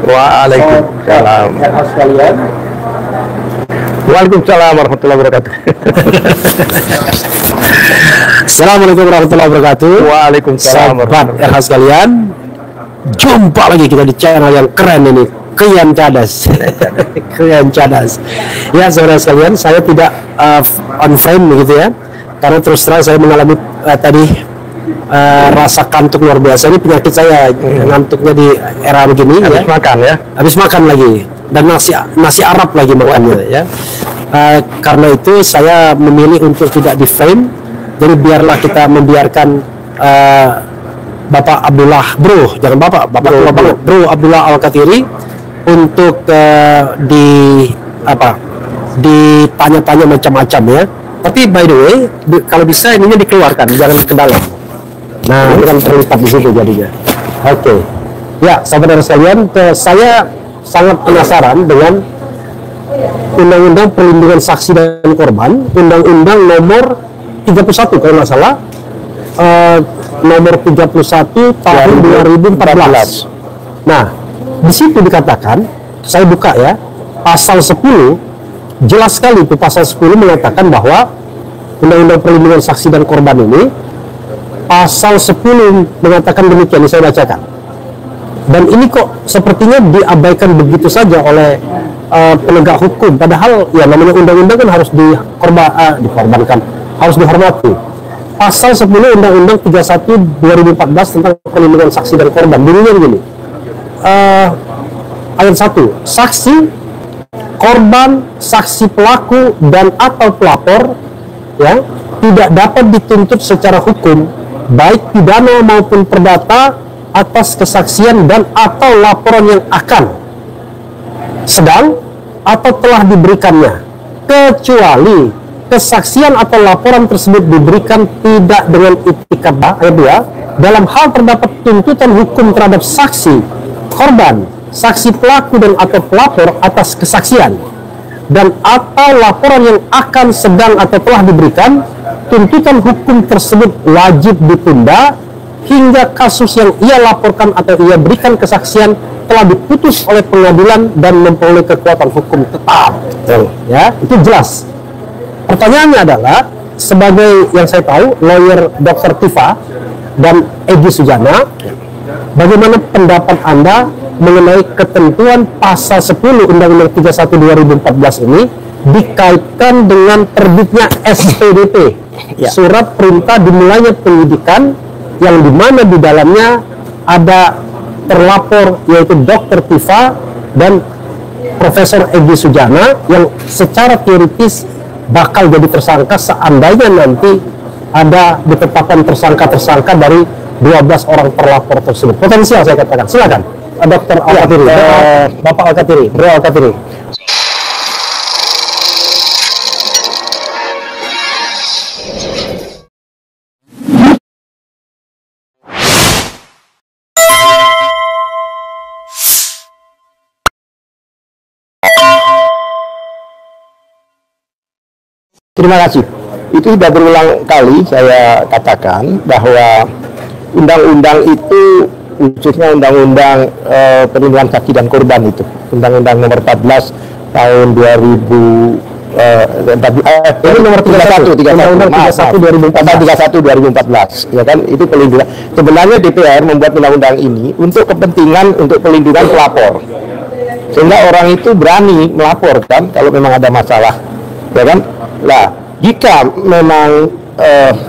Waalaikumsalam. Sekalian. Waalaikumsalam warahmatullahi wabarakatuh. Assalamualaikum warahmatullahi wabarakatuh. Waalaikumsalam Sahabat RH sekalian, jumpa lagi kita di channel yang keren ini, Kian Cadas. Kian Cadas. Ya saudara sekalian, saya tidak on frame begitu ya, karena terus terang saya mengalami tadi rasa kantuk luar biasa. Ini penyakit saya, ngantuknya di era begini. Habis makan ya? Habis makan lagi, dan nasi Arab lagi makannya ya. Karena itu saya memilih untuk tidak di frame. Jadi biarlah kita membiarkan Bapak Abdullah, jangan Bapak tua banget, Bro Abdullah Al-Katiri untuk ditanya-tanya macam-macam ya. Tapi by the way, kalau bisa ininya dikeluarkan, jangan ke dalam. Nah, ini kan terlipat di situ jadinya. Oke. Ya, saudara sekalian, saya sangat penasaran dengan Undang-Undang Perlindungan Saksi dan Korban, Undang-Undang nomor 31 kalau nggak salah, nomor 31 tahun 2014. Nah, di situ dikatakan, saya buka ya, pasal 10, jelas sekali itu pasal 10 mengatakan bahwa Undang-Undang Perlindungan Saksi dan Korban ini, pasal 10 mengatakan demikian, saya bacakan. Dan ini kok sepertinya diabaikan begitu saja oleh penegak hukum, padahal ya namanya undang-undang kan harus dikorbankan, harus dihormati. Pasal 10 Undang-Undang 31 2014 tentang perlindungan saksi dan korban bunyinya begini. Ayat 1, saksi, korban, saksi pelaku dan atau pelapor ya tidak dapat dituntut secara hukum baik pidana maupun perdata atas kesaksian dan atau laporan yang akan sedang atau telah diberikannya, kecuali kesaksian atau laporan tersebut diberikan tidak dengan itikat ayat 2 dalam hal terdapat tuntutan hukum terhadap saksi, korban, saksi pelaku dan atau pelapor atas kesaksian dan atau laporan yang akan sedang atau telah diberikan, tuntutan hukum tersebut wajib ditunda hingga kasus yang ia laporkan atau ia berikan kesaksian telah diputus oleh pengadilan dan memperoleh kekuatan hukum tetap. Ya, itu jelas. Pertanyaannya adalah, sebagai yang saya tahu, lawyer Dr. Tifa dan Egy Sujana, bagaimana pendapat Anda mengenai ketentuan pasal 10 Undang-Undang 31 2014 ini dikaitkan dengan terbitnya SPDP, surat perintah dimulainya penyidikan, yang dimana di dalamnya ada terlapor yaitu Dr. Tifa dan Profesor Egy Sujana yang secara teoritis bakal jadi tersangka seandainya nanti ada ditetapkan tersangka dari 12 orang terlapor tersebut. Potensial saya katakan. Silakan Dr. Al-Katiri, Bapak Al-Katiri, Bro Al-Katiri. Terima kasih. Itu sudah berulang kali saya katakan bahwa undang-undang itu, khususnya undang-undang perlindungan saksi dan korban itu, undang-undang nomor 14 tahun 2000, ini nomor 31 2014, ya kan, itu perlindungan. Sebenarnya DPR membuat undang-undang ini untuk kepentingan untuk perlindungan pelapor, sehingga orang itu berani melaporkan kalau memang ada masalah, ya kan. Nah, jika memang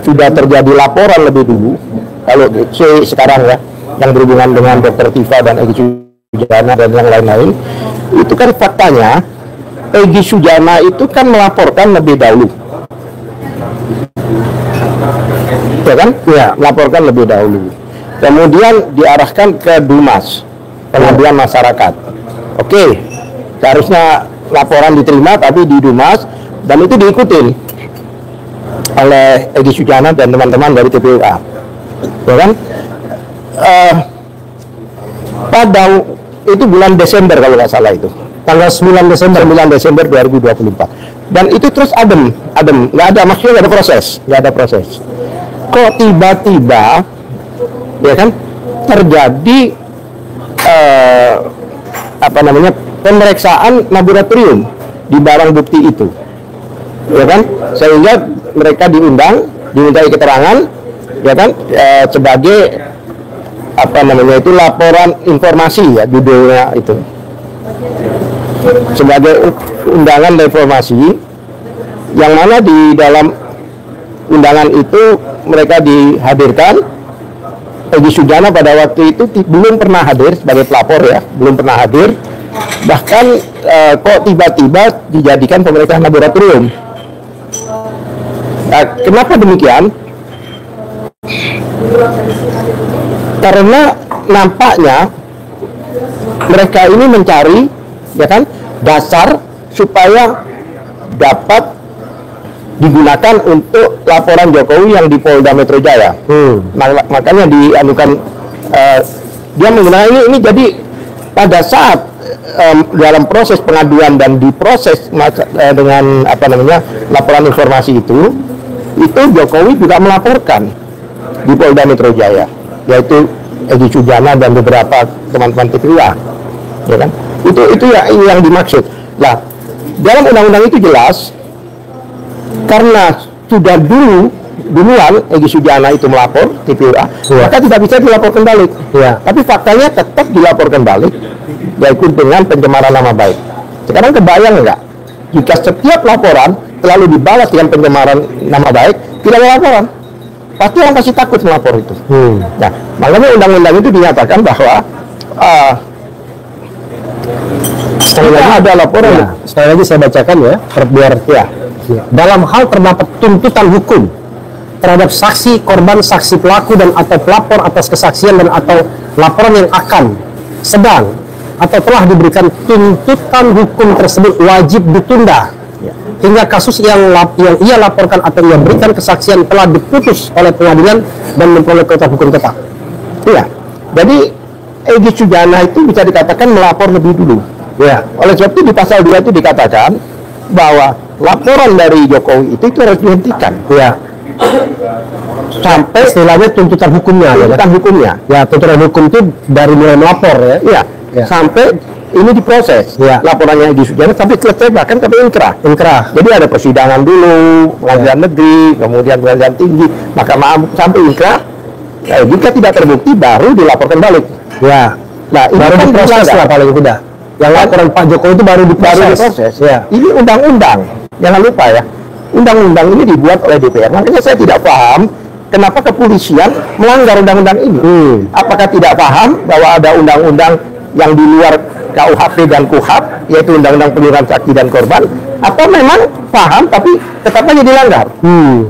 sudah terjadi laporan lebih dulu, kalau sekarang ya, yang berhubungan dengan Dr. Tifa dan Egy Sujana dan yang lain-lain, itu kan faktanya Egy Sujana itu kan melaporkan lebih dahulu, ya kan? Ya, melaporkan lebih dahulu. Kemudian diarahkan ke Dumas, Pengabdian Masyarakat. Oke, seharusnya laporan diterima tapi di Dumas, dan itu diikutin oleh Egy Sujana dan teman-teman dari TPUA, ya kan? Pada itu bulan Desember kalau nggak salah, itu tanggal 9 Desember 2024, dan itu terus adem, nggak ada, maksudnya nggak ada proses. Kok tiba-tiba, ya kan, terjadi apa namanya, pemeriksaan laboratorium di barang bukti itu, ya kan, sehingga mereka dimintai keterangan, ya kan, sebagai apa namanya itu laporan informasi, ya judulnya itu, sebagai undangan informasi, yang mana di dalam undangan itu mereka dihadirkan. Egy Sujana pada waktu itu belum pernah hadir sebagai pelapor, ya, belum pernah hadir. Bahkan kok tiba-tiba dijadikan pemeriksaan laboratorium. Nah, kenapa demikian? Karena nampaknya mereka ini mencari, ya kan, dasar supaya dapat digunakan untuk laporan Jokowi yang di Polda Metro Jaya. Makanya dianukan, dia menggunakan ini jadi pada saat dalam proses pengaduan dan diproses dengan apa namanya laporan informasi itu Jokowi juga melaporkan di Polda Metro Jaya, yaitu Egy Sujana dan beberapa teman-teman TPUA, ya kan? Itu ya yang dimaksud. Nah, dalam undang-undang itu jelas, karena sudah duluan Egy Sujana itu melapor TPUA, maka tidak bisa dilaporkan balik. Tapi faktanya tetap dilaporkan balik, yaitu dengan pencemaran nama baik. Sekarang kebayang nggak jika setiap laporan selalu dibalas dengan pencemaran nama baik, tidak ada laporan, pasti orang pasti takut melapor itu. Nah, makanya undang-undang itu dinyatakan bahwa sekali lagi ada laporan. Ya, sekali lagi saya bacakan ya, biar ya. Dalam hal terdapat tuntutan hukum terhadap saksi, korban, saksi pelaku dan atau pelapor atas kesaksian dan atau laporan yang akan, sedang atau telah diberikan tuntutan hukum tersebut wajib ditunda hingga kasus yang ia laporkan atau ia berikan kesaksian telah diputus oleh pengadilan dan memperoleh kekuatan hukum tetap. Iya. Jadi Egy Sujana itu bisa dikatakan melapor lebih dulu. Ya. Oleh sebab itu di pasal 2 itu dikatakan bahwa laporan dari Jokowi itu harus dihentikan. Ya. Sampai istilahnya tuntutan hukumnya. Tuntutan hukumnya. Ya, tuntutan hukum itu dari mulai melapor ya. Iya. Ya. Sampai ini diproses. Ya. Laporannya Egy Sujana sampai selesai bahkan sampai inkrah. Jadi ada persidangan dulu, pengadilan negeri, kemudian pengadilan tinggi, Mahkamah Agung sampai inkrah. Nah, jika tidak terbukti baru dilaporkan balik. Ya. Nah, ini baru kan diproses lah paling tidak. Yang laporan Pak Jokowi itu baru diproses. Ya. Ini undang-undang. Jangan lupa ya. Undang-undang ini dibuat oleh DPR. Makanya saya tidak paham kenapa kepolisian melanggar undang-undang ini. Apakah tidak paham bahwa ada undang-undang yang di luar KUHP dan KUHAP, yaitu Undang-Undang Perlindungan Saksi dan Korban, atau memang paham tapi tetap aja dilanggar?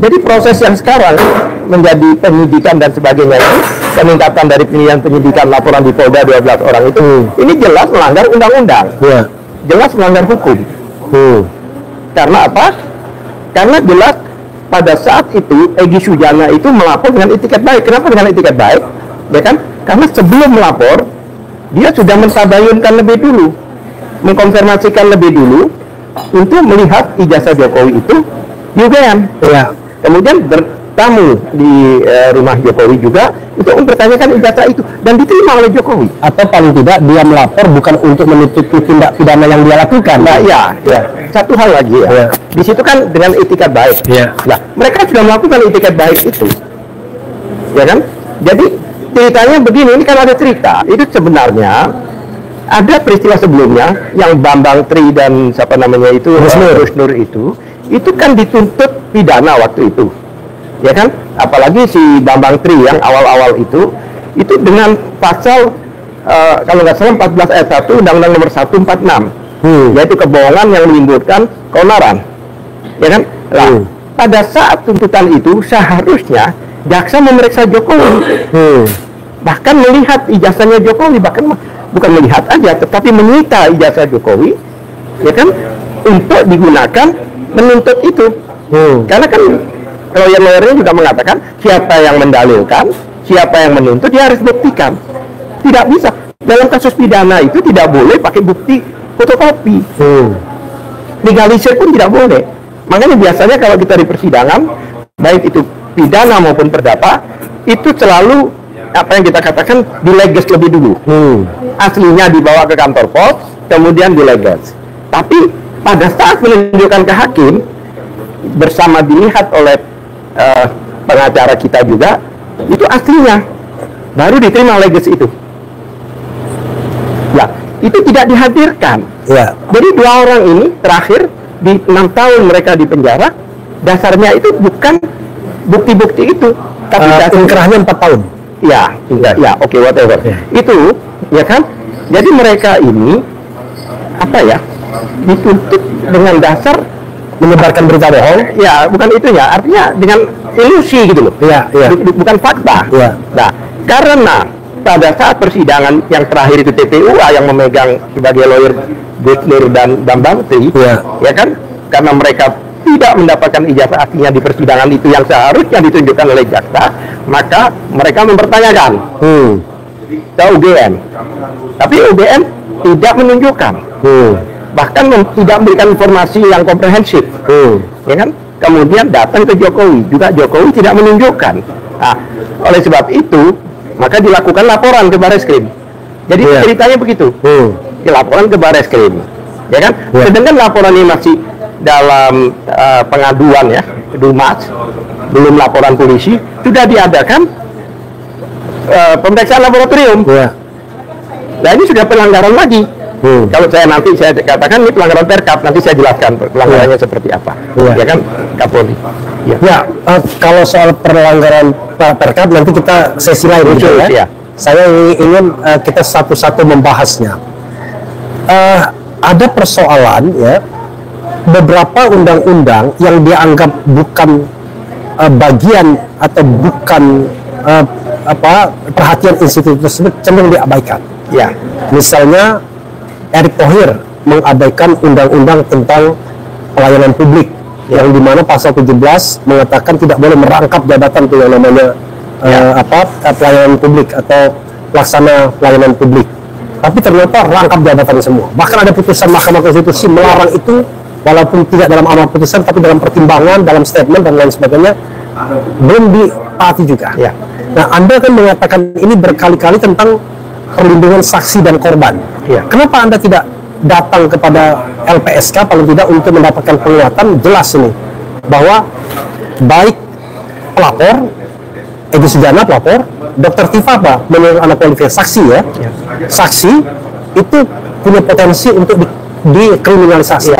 Jadi proses yang sekarang menjadi penyidikan dan sebagainya itu, peningkatan dari penyidikan laporan di Polda 12 orang itu, ini jelas melanggar undang-undang, jelas melanggar hukum. Karena apa? Karena jelas pada saat itu Egy Sujana itu melapor dengan itikat baik. Kenapa dengan itikat baik? Ya kan? Karena sebelum melapor dia sudah mentabayunkan lebih dulu, mengkonfirmasikan lebih dulu untuk melihat ijazah Jokowi itu di UGM. Ya. Kemudian bertamu di rumah Jokowi juga untuk mempertanyakan ijazah itu dan diterima oleh Jokowi. Atau paling tidak dia melapor bukan untuk menutupi tindak pidana yang dia lakukan. Nah, ya. Satu hal lagi ya. Di situ kan dengan itikat baik. Nah, mereka sudah melakukan itikat baik itu, ya kan? Jadi ceritanya begini, ini kan ada cerita. Itu sebenarnya ada peristiwa sebelumnya yang Bambang Tri dan siapa namanya itu Rusnur itu kan dituntut pidana waktu itu, ya kan? Apalagi si Bambang Tri yang awal-awal itu dengan pasal kalau nggak salah 14 ayat 1 Undang-Undang Nomor 146, yaitu kebohongan yang menimbulkan keonaran, ya kan? Nah, pada saat tuntutan itu seharusnya jaksa memeriksa Jokowi. Bahkan melihat ijazahnya Jokowi, bahkan bukan melihat aja, tetapi menyita ijazah Jokowi, ya kan, untuk digunakan menuntut itu. Karena kan lawyer-lawyernya juga mengatakan siapa yang mendalilkan, siapa yang menuntut, dia harus buktikan. Tidak bisa dalam kasus pidana itu tidak boleh pakai bukti fotokopi. Legalisir pun tidak boleh. Makanya biasanya kalau kita di persidangan, baik itu pidana maupun perdata, itu selalu apa yang kita katakan dileges lebih dulu. aslinya dibawa ke kantor pos, kemudian dileges. Tapi pada saat menunjukkan ke hakim, bersama dilihat oleh pengacara kita juga, itu aslinya, baru diterima leges itu. Ya, itu tidak dihadirkan. Ya. Jadi 2 orang ini terakhir di 6 tahun mereka di penjara, dasarnya itu bukan bukti-bukti itu, tapi inkrahnya 4 tahun. Ya, ya, oke, whatever. Ya. Itu, ya kan? Jadi mereka ini apa ya? Dituntut dengan dasar Menyebarkan berita bohong. ya, bukan itunya, artinya dengan ilusi gitu loh. Iya, iya. Bukan fakta. Iya. Nah, karena pada saat persidangan yang terakhir itu TPUA yang memegang sebagai lawyer Gusnur dan Bambang Tri, Iya. ya kan? Karena mereka tidak mendapatkan ijazah aslinya di persidangan itu yang seharusnya ditunjukkan oleh jaksa, maka mereka mempertanyakan ke UGM. Tapi UGM tidak menunjukkan. Bahkan tidak memberikan informasi yang komprehensif, ya kan? Kemudian datang ke Jokowi, juga Jokowi tidak menunjukkan. Nah, oleh sebab itu, maka dilakukan laporan ke Bareskrim. Jadi ceritanya begitu, dilaporan ke Bareskrim, ya kan? Sedangkan laporan ini masih dalam pengaduan ya, Dumas, belum laporan polisi, sudah diadakan pemeriksaan laboratorium. Nah, ini sudah pelanggaran lagi. Kalau saya katakan ini pelanggaran Perkap, nanti saya jelaskan pelanggarannya seperti apa, ya kan, Kapolri. Ya, kalau soal pelanggaran Perkap nanti kita sesi lain gitu ya. Saya ingin kita satu-satu membahasnya. Ada persoalan ya, beberapa undang-undang yang dianggap bukan bagian atau bukan perhatian institusi tersebut cenderung diabaikan. Ya, misalnya Erick Thohir mengabaikan undang-undang tentang pelayanan publik, yang dimana pasal 17 mengatakan tidak boleh merangkap jabatan itu yang namanya pelayanan publik atau pelaksana pelayanan publik. Tapi ternyata rangkap jabatan semua. Bahkan ada putusan Mahkamah Konstitusi melarang itu, walaupun tidak dalam amar putusan, tapi dalam pertimbangan, dalam statement dan lain sebagainya, belum ditaati juga. Nah, Anda kan mengatakan ini berkali-kali tentang perlindungan saksi dan korban. Kenapa Anda tidak datang kepada LPSK paling tidak untuk mendapatkan penguatan jelas ini bahwa baik pelapor, Egy Sujana pelapor, Dr. Tifa apa menurut anak kualifikasi saksi ya, saksi itu punya potensi untuk dikriminalisasi,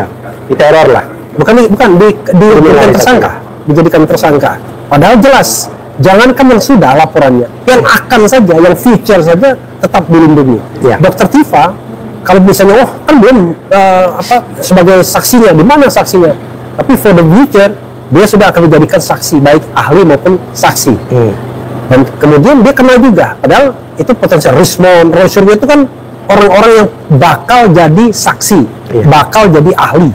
diteror lah, bukan dijadikan tersangka, dijadikan tersangka. Padahal jelas, jangankan yang sudah laporannya, yang akan saja, yang future saja tetap dilindungi. Dr. Tifa, kalau misalnya, kan belum sebagai saksinya, di mana saksinya? Tapi for the future, dia sudah akan dijadikan saksi, baik ahli maupun saksi. Dan kemudian dia kena juga, padahal itu potensial. Rismond, Rosyurnya itu kan orang-orang yang bakal jadi saksi, bakal jadi ahli.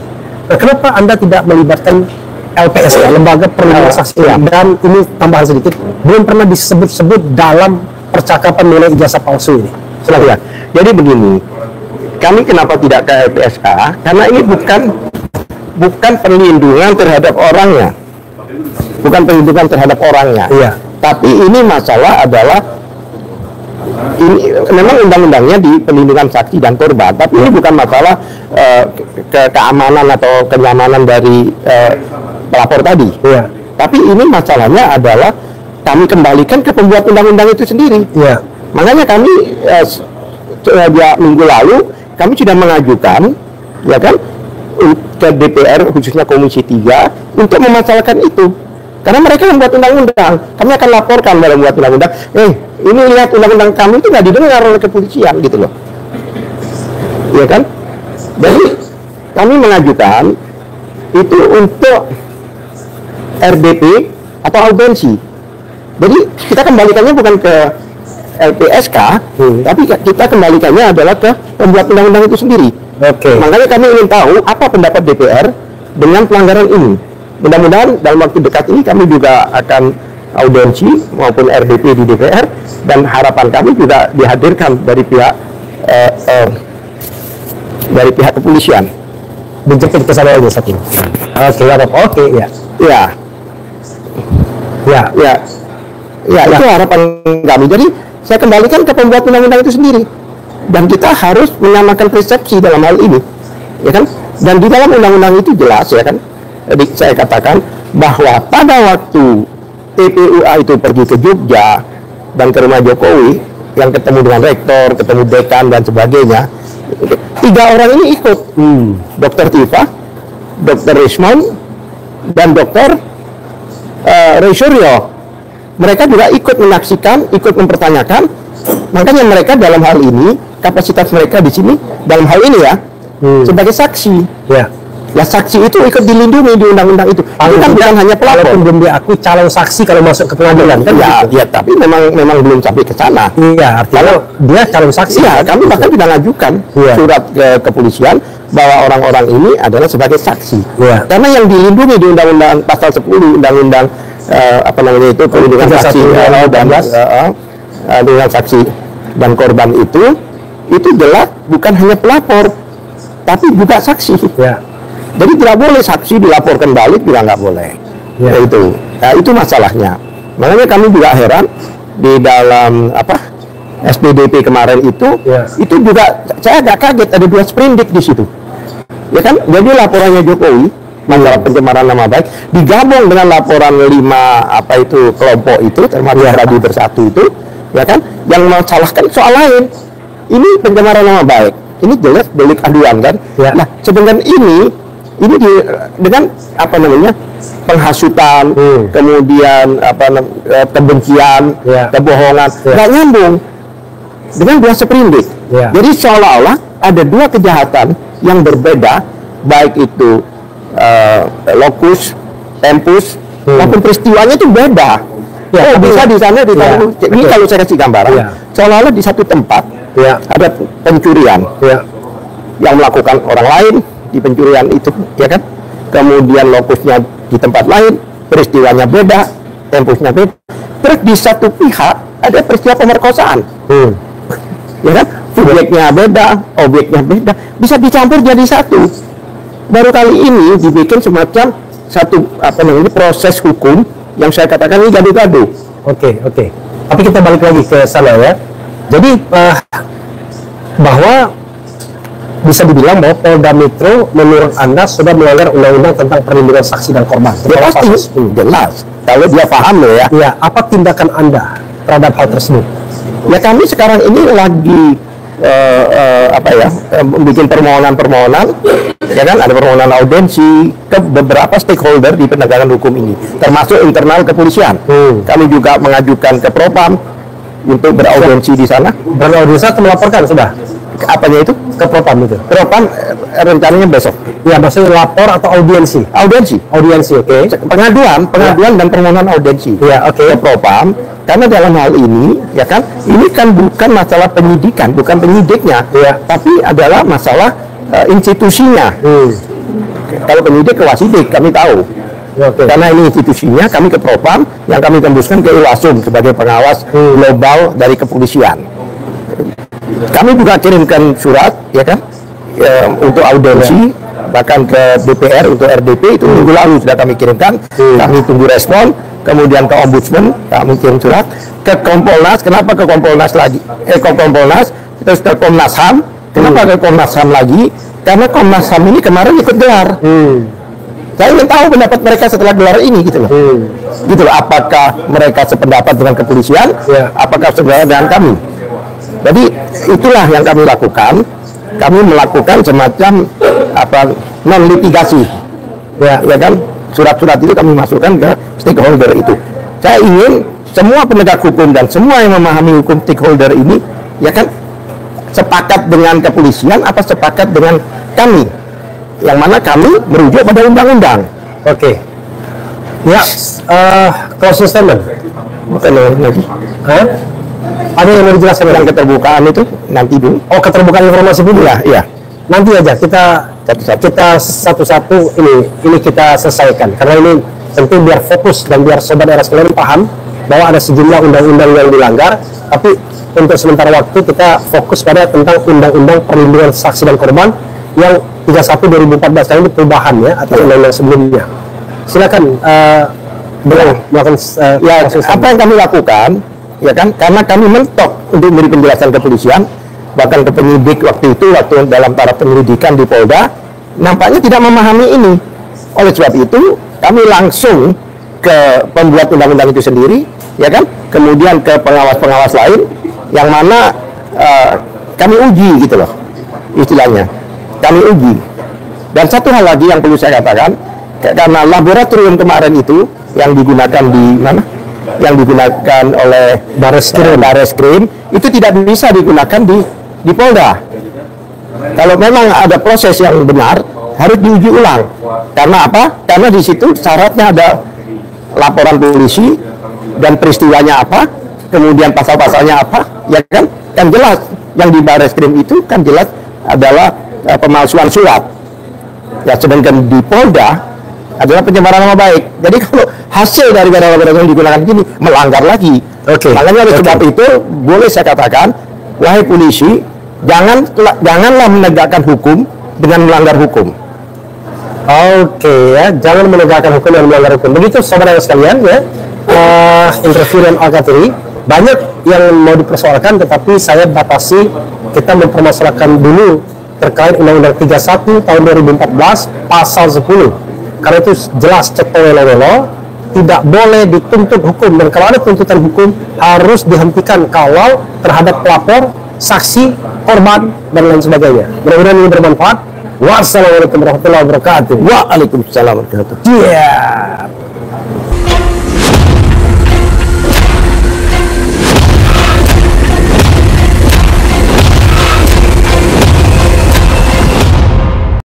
Nah, kenapa Anda tidak melibatkan LPSK, Lembaga Perlindungan Saksi? Dan ini tambahan sedikit, belum pernah disebut-sebut dalam percakapan mengenai ijazah palsu ini. Silahkan. Jadi begini, kami kenapa tidak ke LPSK? Karena ini bukan perlindungan terhadap orangnya, bukan perlindungan terhadap orangnya. Tapi ini masalah adalah ini memang undang-undangnya di perlindungan saksi dan korban, tapi ini bukan masalah keamanan atau kenyamanan dari pelapor tadi. Tapi ini masalahnya adalah kami kembalikan ke pembuat undang-undang itu sendiri. Makanya kami minggu lalu kami sudah mengajukan, ya kan, ke DPR khususnya Komisi 3 untuk memasalahkan itu. Karena mereka membuat undang-undang, kami akan laporkan dalam membuat undang-undang. Ini lihat undang-undang kami itu nggak didengar oleh kepolisian, gitu loh. Ya kan? Jadi kami mengajukan itu untuk RDP atau audiensi. Jadi kita kembalikannya bukan ke LPSK, tapi kita kembalikannya adalah ke pembuat undang-undang itu sendiri. Makanya kami ingin tahu apa pendapat DPR dengan pelanggaran ini. Mudah-mudahan dalam waktu dekat ini kami juga akan audiensi maupun RDP di DPR, dan harapan kami juga dihadirkan dari pihak kepolisian. Dijemput ke sana aja saat ini. Itu harapan kami. Jadi saya kembalikan ke pembuat undang-undang itu sendiri. dan kita harus menyamakan persepsi dalam hal ini, ya kan? Dan di dalam undang-undang itu jelas, ya kan? Jadi saya katakan bahwa pada waktu TPUA itu pergi ke Jogja dan ke rumah Jokowi, yang ketemu dengan rektor, ketemu dekan dan sebagainya, 3 orang ini ikut, Dr. Tifa, Dr. Rismon, dan Dr. Roy Suryo. Mereka juga ikut menyaksikan, ikut mempertanyakan. Makanya mereka dalam hal ini, kapasitas mereka di sini dalam hal ini ya, sebagai saksi. Ya. Ya, saksi itu ikut dilindungi di undang-undang itu. Itu kan bukan hanya pelapor. Walaupun belum diakui calon saksi kalau masuk ke pengadilan kan? Ya, ya, tapi memang belum sampai ke sana. Iya, artinya kalau dia calon saksi. Iya, kami bahkan tidak mengajukan surat ke kepolisian bahwa orang-orang ini adalah sebagai saksi. Iya. Karena yang dilindungi di undang-undang pasal 10 undang-undang apa namanya itu perlindungan saksi dan dengan saksi dan korban itu jelas bukan hanya pelapor tapi juga saksi. Ya. Jadi tidak boleh saksi dilaporkan balik, juga nggak boleh. Ya. Itu masalahnya. Makanya kami juga heran di dalam SPDP kemarin itu juga saya agak kaget ada 2 sprindik di situ. Ya kan? Jadi laporannya Jokowi masalah pencemaran nama baik digabung dengan laporan 5 kelompok itu termasuk Pradi Bersatu itu, ya kan? Yang mensalahkan soal lain. Ini pencemaran nama baik. Ini jelas delik aduan kan? Ya. Nah, sedangkan ini dengan penghasutan, kemudian kebencian, kebohongan, nggak nyambung dengan 2 sprindik. Jadi seolah-olah ada 2 kejahatan yang berbeda, baik itu lokus, tempus, maupun peristiwanya itu beda. Bisa di sana ditaruh. Ini kalau saya kasih gambaran, seolah-olah di satu tempat ada pencurian yang melakukan orang lain di pencurian itu, ya kan? Kemudian lokusnya di tempat lain, peristiwanya beda, tempusnya beda. Terus di satu pihak ada peristiwa pemerkosaan, ya kan? Subjeknya beda, objeknya beda, bisa dicampur jadi satu. Baru kali ini dibikin semacam satu proses hukum yang saya katakan ini gaduh-gaduh. Oke. Tapi kita balik lagi ke sana ya. Jadi bahwa bisa dibilang bahwa Polda Metro menurut Anda sudah melanggar undang-undang tentang perlindungan saksi dan korban. Ya pasti, jelas. Kalau dia paham loh ya. Ya, apa tindakan Anda terhadap hal tersebut? Ya kami sekarang ini lagi bikin permohonan, ya kan, ada permohonan audiensi ke beberapa stakeholder di penegakan hukum ini, termasuk internal kepolisian. Kami juga mengajukan ke Propam untuk beraudiensi di sana. Beraudiensi atau melaporkan sudah? Apanya itu? Ke Propam itu? Propam rencananya besok. Ya, maksudnya lapor atau audiensi? Audiensi, oke. Pengaduan dan permohonan audiensi. Ya, oke. Ke Propam. Karena dalam hal ini, ya kan, ini kan bukan masalah penyidikan, bukan penyidiknya, tapi adalah masalah institusinya. Kalau penyidik ke Wasidik, kami tahu. Karena ini institusinya, kami ke Propam, yang kami tembuskan ke Irwasum sebagai pengawas global dari kepolisian. Kami juga kirimkan surat, ya kan, untuk audiensi, bahkan ke DPR untuk RDP itu minggu lalu sudah kami kirimkan. Kami tunggu respon. Kemudian ke Ombudsman, kami kirim surat ke Kompolnas. Kenapa ke Kompolnas lagi? Ke Kompolnas, terus ke Komnas HAM. Kenapa ke Komnas HAM lagi? Karena Komnas HAM ini kemarin ikut gelar. Saya ingin tahu pendapat mereka setelah gelar ini, gitu loh. Gitu loh. Apakah mereka sependapat dengan kepolisian? Apakah sependapat dengan kami? Jadi itulah yang kami lakukan. Kami melakukan semacam non litigasi, ya kan? Surat-surat itu kami masukkan ke stakeholder itu. Saya ingin semua penegak hukum dan semua yang memahami hukum stakeholder ini, ya kan, sepakat dengan kepolisian apa sepakat dengan kami, yang mana kami merujuk pada undang-undang. Oke. Ya, closing statement. Bukan lagi. Ada yang mau dijelaskan tentang keterbukaan itu nanti dulu. Oh, keterbukaan informasi dulu ya? Iya. Nanti aja kita satu-satu ini kita selesaikan, karena ini tentu biar fokus dan biar sobat era sekalian paham bahwa ada sejumlah undang-undang yang dilanggar. Tapi untuk sementara waktu kita fokus pada tentang undang-undang perlindungan saksi dan korban yang 31 2014 kali ini perubahan ya atau undang-undang sebelumnya. Silakan melakukan apa yang kami lakukan, ya kan, karena kami mentok untuk memberi penjelasan kepolisian. bahkan ke penyidik waktu itu, waktu dalam taraf penyelidikan di Polda, nampaknya tidak memahami ini. Oleh sebab itu, kami langsung ke pembuat undang-undang itu sendiri, ya kan? Kemudian ke pengawas-pengawas lain, yang mana kami uji gitu loh, istilahnya. Kami uji. Dan satu hal lagi yang perlu saya katakan, karena laboratorium kemarin itu yang digunakan di mana? Yang digunakan oleh Barreskrim itu tidak bisa digunakan di Polda. Kalau memang ada proses yang benar, harus diuji ulang. Karena apa? Karena di situ syaratnya ada laporan polisi dan peristiwanya apa, kemudian pasal-pasalnya apa, ya kan? Kan jelas yang di Barreskrim itu kan jelas adalah pemalsuan surat. Ya, sedangkan di Polda adalah pencemaran nama baik. Jadi kalau hasil dari laboratorium yang digunakan gini melanggar lagi. Makanya oleh sebab itu boleh saya katakan, wahai polisi, janganlah menegakkan hukum dengan melanggar hukum. Ya, jangan menegakkan hukum dan melanggar hukum. Begitu saudara sekalian ya. Interference Alkatiri banyak yang mau dipersoalkan, tetapi saya batasi, kita mempermasalahkan dulu terkait Undang-Undang 31 tahun 2014 pasal 10. Karena itu jelas cetowelo-welo, tidak boleh dituntut hukum, dan kalau ada tuntutan hukum harus dihentikan kalau terhadap pelapor, saksi, korban, dan lain sebagainya. Mudah-mudahan ini bermanfaat. Wassalamualaikum warahmatullahi wabarakatuh. Waalaikumsalam warahmatullahi wabarakatuh. Yeah.